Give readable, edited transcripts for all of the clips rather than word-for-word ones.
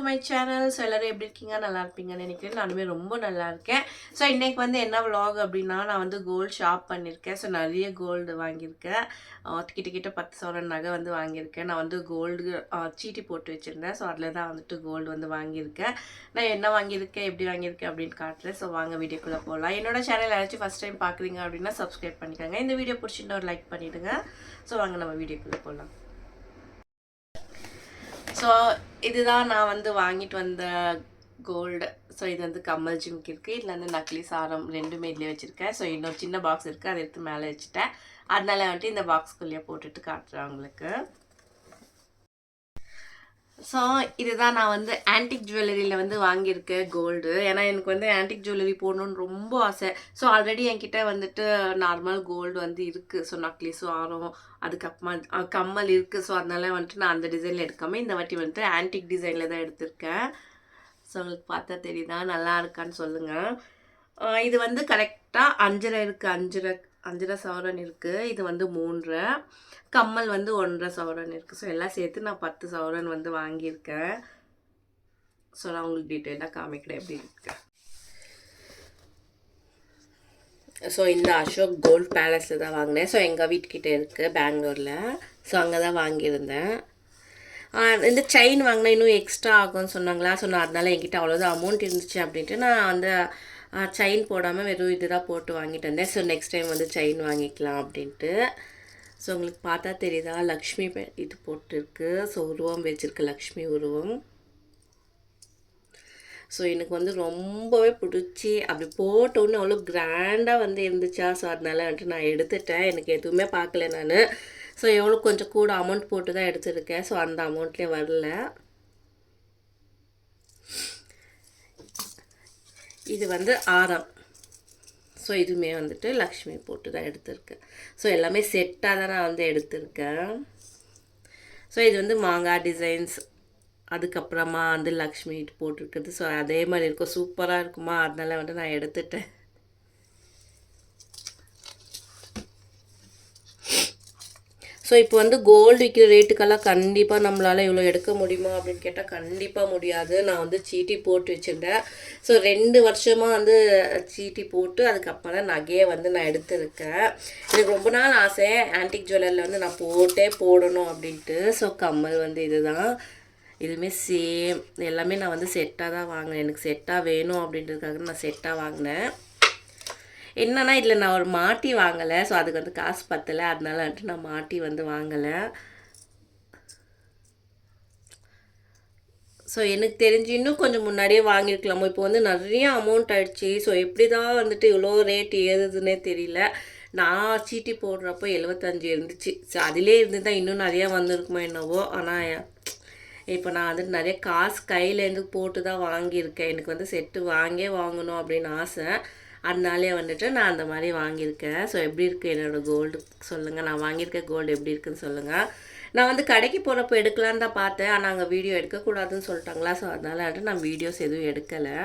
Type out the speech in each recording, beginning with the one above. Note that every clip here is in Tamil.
My channel. ஸோ எல்லோரும் எப்படி இருக்கீங்க? நல்லா இருப்பீங்கன்னு நினைக்கிறேன். நானுமே ரொம்ப நல்லா இருக்கேன். ஸோ இன்றைக்கி வந்து என்ன விலாக் அப்படின்னா, நான் வந்து கோல்டு ஷாப் பண்ணியிருக்கேன். ஸோ நிறைய கோல்டு வாங்கியிருக்கேன். கிட்ட 10 சவரன் நகை வந்து வாங்கியிருக்கேன். நான் வந்து கோல்டு சீட்டி போட்டு வச்சுருந்தேன். ஸோ அதில் தான் வந்துட்டு கோல்டு வந்து வாங்கியிருக்கேன். நான் என்ன வாங்கியிருக்கேன், எப்படி வாங்கியிருக்கேன் அப்படின்னு காட்டுறேன். ஸோ வாங்க வீடியோக்குள்ளே போகலாம். என்னோட சேனல் யாராச்சும் ஃபஸ்ட் டைம் பார்க்குறீங்க அப்படின்னா சப்ஸ்கிரைப் பண்ணிக்கோங்க. இந்த வீடியோ பிடிச்சிருந்தா ஒரு லைக் பண்ணிவிடுங்க. ஸோ வாங்க நம்ம வீடியோக்குள்ளே போகலாம். ஸோ இதுதான் நான் வந்து வாங்கிட்டு வந்த கோல்டு. ஸோ இது வந்து கம்மல் ஜிம்க்கு இருக்குது. இதில் வந்து நக்லி சாரம் ரெண்டுமே இதிலே வச்சுருக்கேன். ஸோ இன்னொரு சின்ன பாக்ஸ் இருக்குது, அதை எடுத்து மேலே வச்சுட்டேன். அதனால வந்துட்டு இந்த பாக்ஸ்குள்ளேயே போட்டுட்டு காட்டுறேன் உங்களுக்கு. ஸோ இதுதான் நான் வந்து ஆன்டிக் ஜுவல்லரியில் வந்து வாங்கியிருக்கேன் கோல்டு. ஏன்னா எனக்கு வந்து ஆன்டிக் ஜுவல்லரி போடணுன்னு ரொம்ப ஆசை. ஸோ ஆல்ரெடி என்கிட்ட வந்துட்டு நார்மல் கோல்டு வந்து இருக்குது. ஸோ நக்லிஸும் ஆரம் அதுக்கப்புறமா கம்மல் இருக்குது. ஸோ அதனால வந்துட்டு நான் அந்த டிசைனில் எடுக்காமல் இந்த வாட்டி வந்துட்டு ஆன்டிக் டிசைனில் தான் எடுத்திருக்கேன். ஸோ உங்களுக்கு பார்த்தா தெரியுதா, நல்லா இருக்கான்னு சொல்லுங்கள். இது வந்து கரெக்டாக 5.5 இருக்குது. 5.5 சவரன் இருக்குது. இது வந்து 3.5. கம்மல் வந்து 1.5 சவரன் இருக்குது. ஸோ எல்லாம் சேர்த்து நான் 10 சவரன் வந்து வாங்கியிருக்கேன். ஸோ நான் உங்களுக்கு டீட்டெயிலாக காமிக்கிறேன் எப்படி இருக்கு. ஸோ இந்த அசோக் கோல்ட் பேலஸில் தான் வாங்கினேன். ஸோ எங்கள் வீட்டுக்கிட்டே இருக்குது பெங்களூரில். ஸோ அங்கே தான் வாங்கியிருந்தேன். இந்த செயின் வாங்கினா இன்னும் எக்ஸ்ட்ரா ஆகும்னு சொன்னாங்களா. ஸோ நான் அதனால என்கிட்ட அவ்வளோதான் அமௌண்ட் இருந்துச்சு அப்படின்ட்டு நான் அந்த செயின் போடாமல் வெறும் இது தான் போட்டு வாங்கிட்டு வந்தேன். ஸோ நெக்ஸ்ட் டைம் வந்து செயின் வாங்கிக்கலாம் அப்படின்ட்டு. ஸோ உங்களுக்கு பார்த்தா தெரியுதா, லக்ஷ்மி இது போட்டிருக்கு. ஸோ உருவம் வச்சுருக்கு, லக்ஷ்மி உருவம். ஸோ எனக்கு வந்து ரொம்பவே பிடிச்சி அப்படி போட்டோன்னு அவ்வளோ கிராண்டாக வந்து இருந்துச்சா. ஸோ அதனால வந்துட்டு நான் எடுத்துட்டேன். எனக்கு எதுவுமே பார்க்கல நான். ஸோ எவ்வளோ கொஞ்சம் கூட அமௌண்ட் போட்டு தான் எடுத்துருக்கேன். ஸோ அந்த அமௌண்ட்லேயே வரல. இது வந்து ஆரம். ஸோ இதுவுமே வந்துட்டு லக்ஷ்மி போட்டு தான் எடுத்திருக்கேன். ஸோ எல்லாமே செட்டாக தான் நான் வந்து எடுத்திருக்கேன். ஸோ இது வந்து மாங்காய் டிசைன்ஸ், அதுக்கப்புறமா வந்து லக்ஷ்மி போட்டிருக்குது. ஸோ அதே மாதிரி இருக்கும், சூப்பராக இருக்குமா. அதனால வந்து நான் எடுத்துட்டேன். ஸோ இப்போ வந்து கோல்டு விற்கிற ரேட்டுக்கெல்லாம் கண்டிப்பாக நம்மளால் இவ்வளோ எடுக்க முடியுமா அப்படின்னு கேட்டால் கண்டிப்பாக முடியாது. நான் வந்து சீட்டி போட்டு வச்சுருந்தேன். ஸோ 2 வருஷமாக வந்து சீட்டி போட்டு அதுக்கப்புறம் தான் நகையை வந்து நான் எடுத்திருக்கேன். எனக்கு ரொம்ப நாள் ஆசை ஆன்டிக் ஜுவல்லரியில் வந்து நான் போடணும் அப்படின்ட்டு. ஸோ கம்மல் வந்து இதுதான். இதுவுமே சேம் எல்லாமே நான் வந்து செட்டாக தான் வாங்கினேன். எனக்கு செட்டாக வேணும் அப்படின்றதுக்காக நான் செட்டாக வாங்கினேன். என்னன்னா இதில் நான் ஒரு மாட்டி வாங்கலை. ஸோ அதுக்கு வந்து காசு பத்தலை. அதனால வந்துட்டு நான் மாட்டி வந்து வாங்கலை. ஸோ எனக்கு தெரிஞ்சு இன்னும் கொஞ்சம் முன்னாடியே வாங்கியிருக்கலாமோ. இப்போ வந்து நிறைய அமௌண்ட் ஆகிடுச்சி. ஸோ எப்படி தான் வந்துட்டு இவ்வளோ ரேட் ஏறுதுன்னே தெரியல. நான் சீட்டி போடுறப்போ 75 இருந்துச்சு. ஸோ அதிலே இருந்து தான் இன்னும் நிறையா வந்திருக்குமோ என்னவோ. ஆனால் இப்போ நான் வந்துட்டு நிறைய காசு கையிலேருந்து போட்டு தான் வாங்கியிருக்கேன். எனக்கு வந்து செட்டு வாங்கணும் அப்படின்னு ஆசை. அதனாலே வந்துட்டு நான் அந்த மாதிரி வாங்கியிருக்கேன். ஸோ எப்படி இருக்குது என்னோடய கோல்டு சொல்லுங்கள். நான் வாங்கியிருக்க கோல்டு எப்படி இருக்குன்னு சொல்லுங்கள். நான் வந்து கடைக்கு போகிறப்போ எடுக்கலான்னு தான் பார்த்தேன். ஆனால் அங்கே வீடியோ எடுக்கக்கூடாதுன்னு சொல்லிட்டாங்களா. ஸோ அதனால வந்துட்டு நான் வீடியோஸ் எதுவும் எடுக்கலை.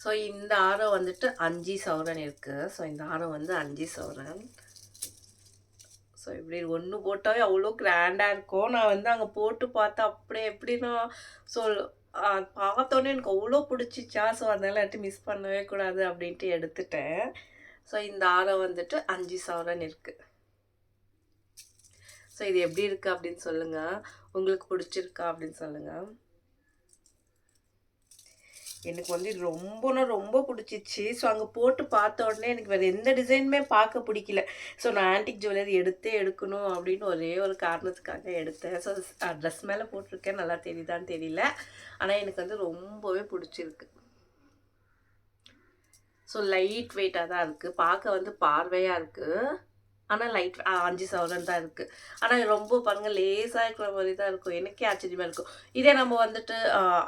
ஸோ இந்த ஆரம் வந்துட்டு 5 சவரன் இருக்குது. ஸோ இந்த ஆரம் வந்து 5 சவரன். ஸோ இப்படி ஒன்று போட்டாவே அவ்வளோ கிராண்டாக இருக்கும். நான் வந்து அங்கே போட்டு பார்த்தா அப்படியே எப்படின்னா ஸோ பார்த்தோன்னே எனக்கு அவ்வளோ பிடிச்சிச்சா. ஸோ அதனால வந்துட்டு மிஸ் பண்ணவே கூடாது அப்படின்ட்டு எடுத்துட்டேன். ஸோ இந்த ஆரம் வந்துட்டு 5 சவரன் இருக்குது. ஸோ இது எப்படி இருக்குது அப்படின்னு சொல்லுங்கள். உங்களுக்கு பிடிச்சிருக்கா அப்படின்னு சொல்லுங்கள். எனக்கு வந்து இது ரொம்ப பிடிச்சிச்சு. ஸோ அங்கே போட்டு பார்த்த உடனே எனக்கு வேறு எந்த டிசைனுமே பார்க்க பிடிக்கல. ஸோ நான் ஆன்டிக் ஜுவல்லரி எடுக்கணும் அப்படின்னு ஒரே ஒரு காரணத்துக்காக எடுத்தேன். ஸோ ட்ரெஸ் மேலே போட்டிருக்கேன், நல்லா தெரியுதான்னு தெரியல. ஆனால் எனக்கு வந்து ரொம்பவே பிடிச்சிருக்கு. ஸோ லைட் வெயிட்டாக தான் இருக்குது, பார்க்க வந்து பார்வையாக இருக்குது. ஆனால் லைட் 5 சவரன் தான் இருக்குது. ஆனால் ரொம்ப பாருங்கள் லேஸாக இருக்கிற மாதிரி தான் இருக்கும். எனக்கே ஆச்சரியமாக இருக்கும். இதே நம்ம வந்துட்டு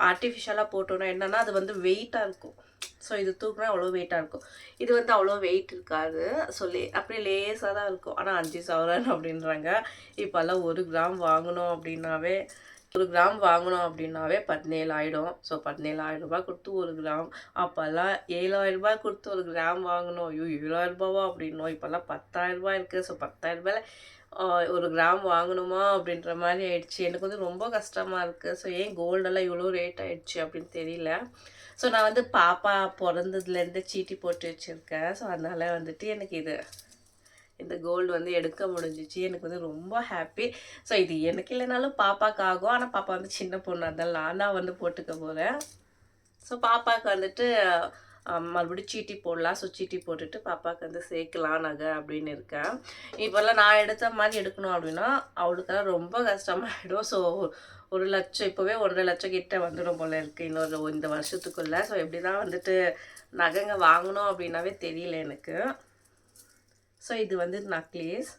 ஆர்டிஃபிஷியலாக போட்டோன்னா என்னென்னா அது வந்து வெயிட்டாக இருக்கும். ஸோ இது தூக்குனா அவ்வளோ வெயிட்டாக இருக்கும். இது வந்து அவ்வளோ வெயிட் இருக்காது. ஸோ அப்படியே லேஸாக தான் இருக்கும். ஆனால் 5 சவரன் அப்படின்றாங்க. இப்போல்லாம் 1 கிராம் வாங்கணும் அப்படின்னாவே 1 கிராம் வாங்கணும் அப்படின்னாவே 17 ஆயிடும். ஸோ 17,000 ரூபாய் கொடுத்து 1 கிராம். அப்போல்லாம் 7,000 ரூபாய் கொடுத்து 1 கிராம் வாங்கணும். ஐயோ 7,000 ரூபாவா அப்படின்னோம். இப்போல்லாம் 10,000 ரூபாய் இருக்குது. ஸோ 10,000 ரூபாயில் 1 கிராம் வாங்கணுமா அப்படின்ற மாதிரி ஆயிடுச்சு. எனக்கு வந்து ரொம்ப கஷ்டமாக இருக்குது. ஸோ ஏன் கோல்டெல்லாம் இவ்வளோ ரேட் ஆயிடுச்சு அப்படின்னு தெரியல. ஸோ நான் வந்து பாப்பா பிறந்ததுலேருந்து சீட்டி போட்டு வச்சுருக்கேன். ஸோ அதனால் வந்துட்டு எனக்கு இந்த கோல்டு வந்து எடுக்க முடிஞ்சிச்சு. எனக்கு வந்து ரொம்ப ஹாப்பி. ஸோ இது எனக்கு இல்லைனாலும் பாப்பாவுக்கு ஆகும். ஆனால் பாப்பா வந்து சின்ன பொண்ணு, அதனால் நான் தான் வந்து போட்டுக்க போகிறேன். ஸோ பாப்பாவுக்கு வந்துட்டு மறுபடியும் சீட்டி போடலாம். ஸோ சீட்டி போட்டுட்டு பாப்பாவுக்கு வந்து சேர்க்கலாம் நகை அப்படின்னு இருக்கேன். இப்போல்லாம் நான் எடுத்த மாதிரி எடுக்கணும் அப்படின்னா அவளுக்கெல்லாம் ரொம்ப கஷ்டமாயிடும். ஸோ 1 லட்சம் இப்போவே 1.5 லட்சம் கிட்ட வந்துடும் போல இருக்குது இந்த வருஷத்துக்குள்ளே. ஸோ எப்படி தான் வந்துட்டு நகைங்க வாங்கணும் அப்படின்னாவே தெரியல எனக்கு. ஸோ இது வந்து நக்லீஸ்.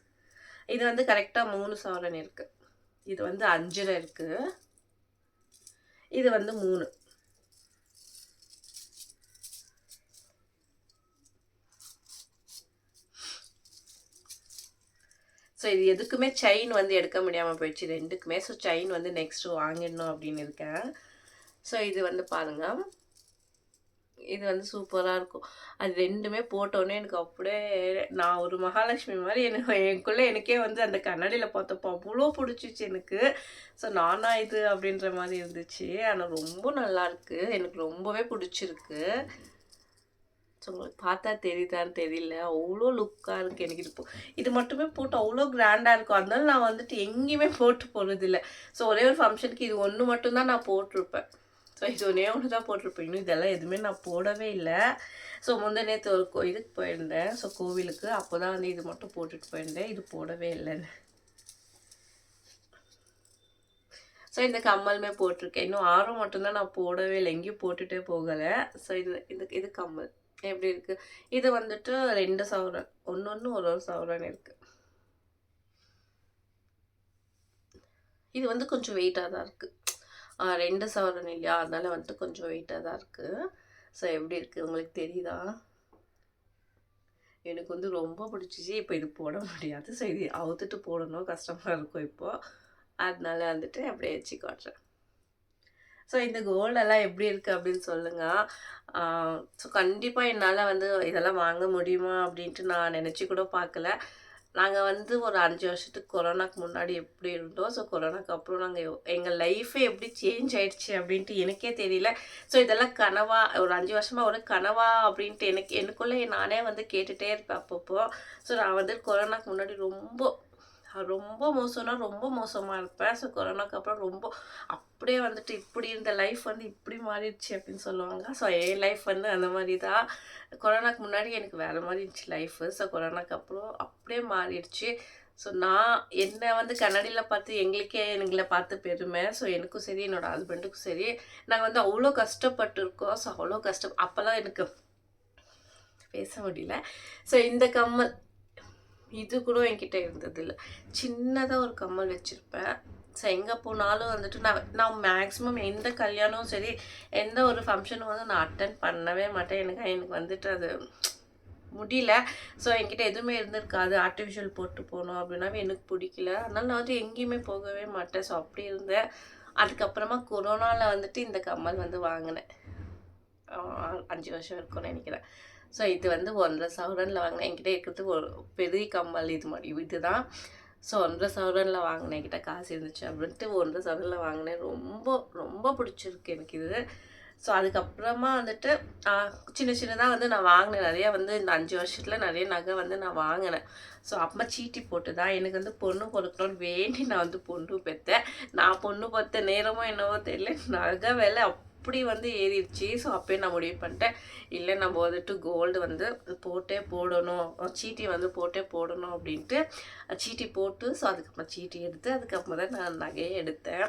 இது வந்து கரெக்டாக 3 சவரன் இருக்குது. இது வந்து 5 இருக்குது. இது வந்து 3. ஸோ இது எதுக்குமே செயின் வந்து எடுக்க முடியாமல் போயிடுச்சு 2க்குமே. ஸோ செயின் வந்து நெக்ஸ்ட்டு வாங்கிடணும் அப்படின்னு இருக்கேன். ஸோ இது வந்து பாருங்கள், இது வந்து சூப்பராக இருக்கும். அது 2மே போட்டோன்னே எனக்கு அப்படியே நான் ஒரு மகாலட்சுமி மாதிரி எனக்குள்ளே எனக்கே வந்து அந்த கண்ணாடியில் பார்த்தப்போ அவ்வளோ பிடிச்சிச்சு எனக்கு. ஸோ நானா இது அப்படின்ற மாதிரி இருந்துச்சு. ஆனால் ரொம்ப நல்லாயிருக்கு, எனக்கு ரொம்பவே பிடிச்சிருக்கு. ஸோ உங்களுக்கு பார்த்தா தெரியுதான்னு தெரியல, அவ்வளோ லுக்காக இருக்குது எனக்கு. இது மட்டுமே போட்டு அவ்வளோ கிராண்டாக இருக்கும். அதனால நான் வந்துட்டு எங்கேயுமே போட்டு போகிறதில்ல. ஸோ ஒரே ஒரு ஃபங்க்ஷனுக்கு இது ஒன்று மட்டும்தான் நான் போட்டிருப்பேன். ஸோ இது ஒன்று தான் போட்டிருப்பேன். இன்னும் இதெல்லாம் எதுவுமே நான் போடவே இல்லை. ஸோ நேற்று ஒரு இதுக்கு போயிருந்தேன். ஸோ கோவிலுக்கு அப்போ தான் வந்து இது மட்டும் போட்டுட்டு போயிருந்தேன். இது போடவே இல்லைன்னு. ஸோ இந்த கம்மலுமே போட்டிருக்கேன். இன்னும் ஆரம் மட்டும்தான் நான் போடவே இல்லை, எங்கேயும் போட்டுகிட்டே போகலை. ஸோ இது கம்மல் எப்படி இருக்குது. இது வந்துட்டு 2 சவரன், ஒன்று ஒரு சவரன் இருக்குது. இது வந்து கொஞ்சம் வெயிட்டாக தான் இருக்குது. 2 சவரன் இல்லையா, அதனால வந்துட்டு கொஞ்சம் வெயிட்டாக தான் இருக்குது. ஸோ எப்படி இருக்குது உங்களுக்கு தெரியுதா? எனக்கு வந்து ரொம்ப பிடிச்சிச்சு. இப்போ இது போட முடியாது. ஸோ இது அவுத்துட்டு போடணும், கஷ்டமாக இருக்கும் இப்போது. அதனால வந்துட்டு அப்படியே வச்சு காட்டுறேன். ஸோ இந்த கோல்டெல்லாம் எப்படி இருக்குது அப்படின்னு சொல்லுங்கள். ஸோ கண்டிப்பாக என்னால் வந்து இதெல்லாம் வாங்க முடியுமா அப்படின்ட்டு நான் நினச்சி கூட பார்க்கல. நாங்கள் வந்து ஒரு 5 வருஷத்துக்கு கொரோனாக்கு முன்னாடி எப்படி இருந்தோம். ஸோ கொரோனாக்கு அப்புறம் எங்கள் லைஃபே எப்படி சேஞ்ச் ஆகிடுச்சு அப்படின்ட்டு எனக்கே தெரியல. ஸோ இதெல்லாம் கனவா, ஒரு 5 வருஷமாக ஒரு கனவா அப்படின்ட்டு எனக்குள்ளே நானே வந்து கேட்டுகிட்டே இருப்பேன் அப்பப்போ. ஸோ நான் வந்து கொரோனாக்கு முன்னாடி ரொம்ப மோசம்னா ரொம்ப மோசமாக இருப்பேன். ஸோ கொரோனாக்கு அப்புறம் ரொம்ப அப்படியே வந்துட்டு இப்படி இருந்த லைஃப் வந்து இப்படி மாறிடுச்சு அப்படின்னு சொல்லுவாங்க. ஸோ என் லைஃப் வந்து அந்த மாதிரி தான். கொரோனாக்கு முன்னாடி எனக்கு வேறு மாதிரி இருந்துச்சு லைஃபு. ஸோ கொரோனாக்கு அப்புறம் அப்படியே மாறிடுச்சு. ஸோ நான் என்னை வந்து கண்ணாடியில் பார்த்து எங்களை பார்த்து பெருமை. ஸோ எனக்கும் சரி, என்னோடய ஹஸ்பண்டுக்கும் சரி, நாங்கள் வந்து அவ்வளோ கஷ்டப்பட்டுருக்கோம். ஸோ அவ்வளோ அப்போல்லாம் எனக்கு பேச முடியல. ஸோ இந்த கம்மல் இது கூட என்கிட்ட இருந்ததில்லை. சின்னதாக ஒரு கம்மல் வச்சுருப்பேன். ஸோ எங்கே போனாலும் வந்துட்டு நான் மேக்ஸிமம் எந்த கல்யாணமும் சரி, எந்த ஒரு ஃபங்க்ஷனும் வந்து நான் அட்டன் பண்ணவே மாட்டேன். எனக்கு வந்துட்டு அது முடியல. ஸோ என்கிட்ட எதுவுமே இருந்திருக்காது. ஆர்டிஃபிஷியல் போட்டு போகணும் அப்படின்னாவே எனக்கு பிடிக்கல. அதனால நான் வந்து எங்கேயுமே போகவே மாட்டேன். ஸோ அப்படி இருந்தேன். அதுக்கப்புறமா கொரோனாவில் வந்துட்டு இந்த கம்மல் வந்து வாங்கினேன். 5 வருஷம் இருக்கும்னு நினைக்கிறேன். ஸோ இது வந்து 1.5 சவரனில் வாங்கினேன். என்கிட்ட இருக்கிறது ஒரு பெரிய கம்மல் இதுதான். ஸோ 1.5 சவரனில் வாங்கினேன். என்கிட்ட காசு இருந்துச்சு அப்படின்ட்டு 1.5 சவரனில் வாங்கினேன். ரொம்ப ரொம்ப பிடிச்சிருக்கு எனக்கு இது. ஸோ அதுக்கப்புறமா வந்துட்டு சின்னதாக வந்து நான் வாங்கினேன். நிறையா வந்து இந்த 5 வருஷத்தில் நிறைய நகை வந்து நான் வாங்கினேன். ஸோ அப்போ சீட்டி போட்டு தான் எனக்கு வந்து பொண்ணு பொறுக்கணும்னு வேண்டி நான் வந்து பொண்ணு பெற்றேன். நான் பொண்ணு பெற்ற நேரமோ என்னவோ தெரியல, நகை விலை அப்படி வந்து ஏறிடுச்சு. ஸோ அப்போயே நான் முடிவு பண்ணிட்டேன், இல்லை நம்ம வந்துட்டு கோல்டு வந்து போட்டே போடணும், சீட்டி வந்து போட்டே போடணும் அப்படின்ட்டு சீட்டி போட்டு, ஸோ அதுக்கப்புறம் சீட்டி எடுத்து அதுக்கப்புறம் தான் நான் நகையே எடுத்தேன்.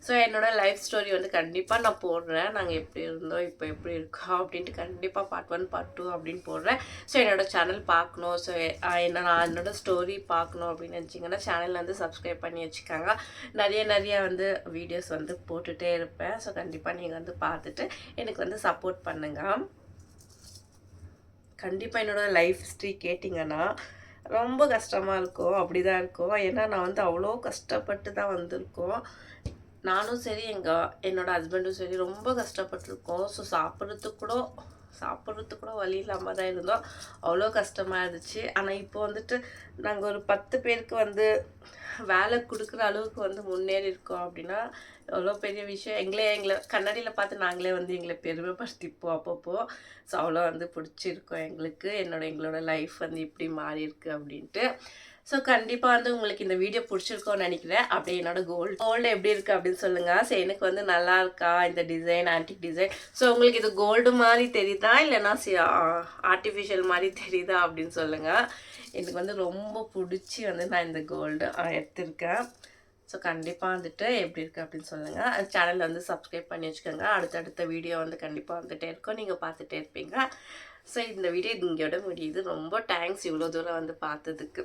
ஸோ என்னோடய லைஃப் ஸ்டோரி வந்து கண்டிப்பாக நான் போடுறேன். நாங்கள் எப்படி இருந்தோம், இப்போ எப்படி இருக்கோம் அப்படின்ட்டு கண்டிப்பாக பார்ட் 1 பார்ட் 2 அப்படின்னு போடுறேன். ஸோ என்னோடய சேனல் பார்க்கணும், ஸோ நான் என்னோடய ஸ்டோரி பார்க்கணும் அப்படின்னு நினச்சிங்கன்னா சேனலில் வந்து சப்ஸ்கிரைப் பண்ணி வச்சுக்காங்க. நிறைய வந்து வீடியோஸ் வந்து போட்டுகிட்டே இருப்பேன். ஸோ கண்டிப்பாக நீங்கள் வந்து பார்த்துட்டு எனக்கு வந்து சப்போர்ட் பண்ணுங்கள். கண்டிப்பாக என்னோடய லைஃப் ஹிஸ்ட்ரி கேட்டிங்கன்னா ரொம்ப கஷ்டமாக இருக்கும். அப்படி தான் இருக்கும். ஏன்னா நான் வந்து அவ்வளோ கஷ்டப்பட்டு தான் வந்திருக்கோம். நானும் சரி, என்னோட ஹஸ்பண்டும் சரி ரொம்ப கஷ்டப்பட்டுருக்கோம். ஸோ சாப்பிட்றதுக்கு கூட வழி இல்லாமல் தான் இருந்தோம். அவ்வளோ கஷ்டமாக இருந்துச்சு. ஆனால் இப்போ வந்துட்டு நாங்கள் ஒரு 10 பேருக்கு வந்து வேலை கொடுக்குற அளவுக்கு வந்து முன்னேறி இருக்கோம் அப்படின்னா எவ்வளோ பெரிய விஷயம். எங்களை கண்ணாடியில் பார்த்து நாங்களே வந்து எங்களை பெருமைப்படுத்திப்போம் அப்பப்போ. ஸோ அவ்வளோ வந்து பிடிச்சிருக்கோம் எங்களுக்கு. எங்களோட லைஃப் வந்து இப்படி மாறி இருக்கு அப்படின்ட்டு. ஸோ கண்டிப்பாக வந்து உங்களுக்கு இந்த வீடியோ பிடிச்சிருக்கோன்னு நினைக்கிறேன். அப்படியே என்னோட கோல்டு எப்படி இருக்குது அப்படின்னு சொல்லுங்கள். ஸோ எனக்கு வந்து நல்லா இருக்கா இந்த டிசைன், ஆன்டிக் டிசைன். ஸோ உங்களுக்கு இது கோல்டு மாதிரி தெரியுதா இல்லைன்னா ஆர்டிஃபிஷியல் மாதிரி தெரியுதா அப்படின்னு சொல்லுங்கள். எனக்கு வந்து ரொம்ப பிடிச்சி வந்து நான் இந்த கோல்டு எடுத்திருக்கேன். ஸோ கண்டிப்பாக வந்துட்டு எப்படி இருக்குது அப்படின்னு சொல்லுங்கள். அந்த சேனலில் வந்து சப்ஸ்கிரைப் பண்ணி வச்சுக்கோங்க. அடுத்தடுத்த வீடியோ வந்து கண்டிப்பாக வந்துகிட்டே இருக்கும். நீங்கள் பார்த்துட்டே இருப்பீங்க. ஸோ இந்த வீடியோ இங்கேயோட முடியுது. ரொம்ப தேங்க்ஸ் இவ்வளோ தூரம் வந்து பார்த்ததுக்கு.